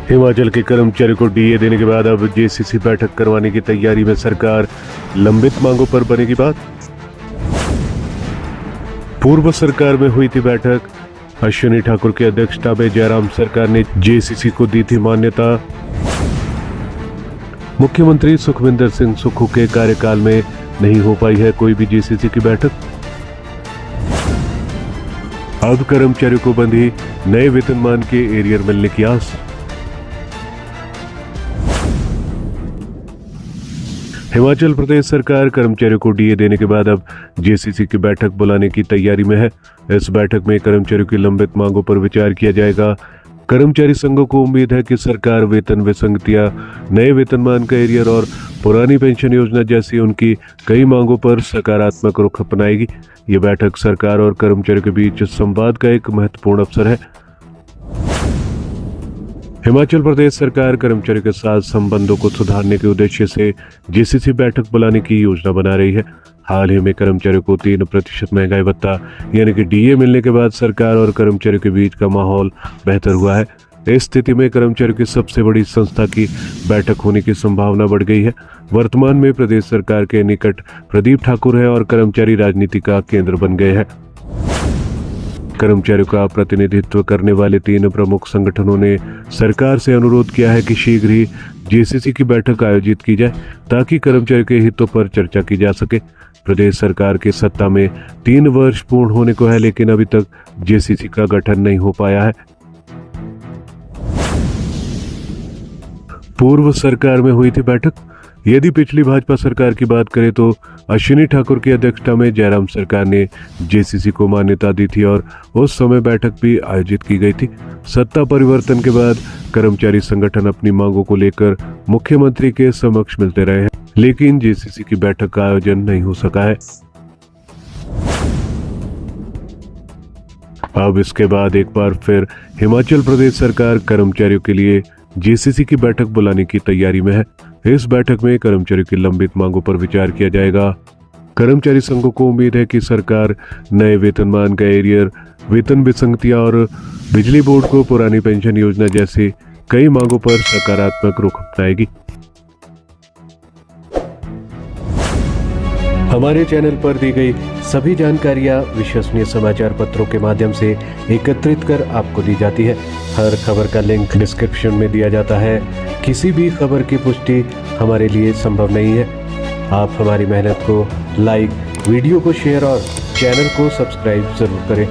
हिमाचल के कर्मचारियों को डीए देने के बाद अब जेसीसी बैठक करवाने की तैयारी में सरकार, लंबित मांगों पर बनेगी बात। पूर्व सरकार में हुई थी बैठक, अश्विनी ठाकुर की अध्यक्षता में जयराम सरकार ने जेसीसी को दी थी मान्यता। मुख्यमंत्री सुखविंदर सिंह सुक्खू के कार्यकाल में नहीं हो पाई है कोई भी जेसीसी की बैठक। अब कर्मचारियों को बंधी नए वेतनमान के एरियर मिलने की आस। हिमाचल प्रदेश सरकार कर्मचारियों को डीए देने के बाद अब जेसीसी की बैठक बुलाने की तैयारी में है। इस बैठक में कर्मचारियों की लंबित मांगों पर विचार किया जाएगा। कर्मचारी संघों को उम्मीद है कि सरकार वेतन विसंगतियां, नए वेतनमान का एरियर और पुरानी पेंशन योजना जैसी उनकी कई मांगों पर सकारात्मक रुख अपनाएगी। ये बैठक सरकार और कर्मचारियों के बीच संवाद का एक महत्वपूर्ण अवसर है। हिमाचल प्रदेश सरकार कर्मचारियों के साथ संबंधों को सुधारने के उद्देश्य से जेसीसी बैठक बुलाने की योजना बना रही है। हाल ही में कर्मचारियों को 3% महंगाई भत्ता यानी कि डीए मिलने के बाद सरकार और कर्मचारियों के बीच का माहौल बेहतर हुआ है। इस स्थिति में कर्मचारियों की सबसे बड़ी संस्था की बैठक होने की संभावना बढ़ गई है। वर्तमान में प्रदेश सरकार के निकट प्रदीप ठाकुर है और कर्मचारी राजनीति का केंद्र बन गए हैं। कर्मचारियों का प्रतिनिधित्व करने वाले 3 प्रमुख संगठनों ने सरकार से अनुरोध किया है कि शीघ्र ही जेसीसी की बैठक आयोजित की जाए ताकि कर्मचारियों के हितों पर चर्चा की जा सके। प्रदेश सरकार की सत्ता में 3 वर्ष पूर्ण होने को है, लेकिन अभी तक जेसीसी का गठन नहीं हो पाया है। पूर्व सरकार में हुई थी बैठक। यदि पिछली भाजपा सरकार की बात करें तो अश्विनी ठाकुर की अध्यक्षता में जयराम सरकार ने जेसीसी को मान्यता दी थी और उस समय बैठक भी आयोजित की गई थी। सत्ता परिवर्तन के बाद कर्मचारी संगठन अपनी मांगों को लेकर मुख्यमंत्री के समक्ष मिलते रहे हैं, लेकिन जेसीसी की बैठक का आयोजन नहीं हो सका है। अब इसके बाद एक बार फिर हिमाचल प्रदेश सरकार कर्मचारियों के लिए जेसीसी की बैठक बुलाने की तैयारी में है। इस बैठक में कर्मचारियों की लंबित मांगों पर विचार किया जाएगा। कर्मचारी संघों को उम्मीद है कि सरकार नए वेतनमान का एरियर, वेतन विसंगतियां और बिजली बोर्ड को पुरानी पेंशन योजना जैसी कई मांगों पर सकारात्मक रुख अपनाएगी। हमारे चैनल पर दी गई सभी जानकारियां विश्वसनीय समाचार पत्रों के माध्यम से एकत्रित कर आपको दी जाती है। हर खबर का लिंक डिस्क्रिप्शन में दिया जाता है। किसी भी खबर की पुष्टि हमारे लिए संभव नहीं है। आप हमारी मेहनत को लाइक, वीडियो को शेयर और चैनल को सब्सक्राइब जरूर करें।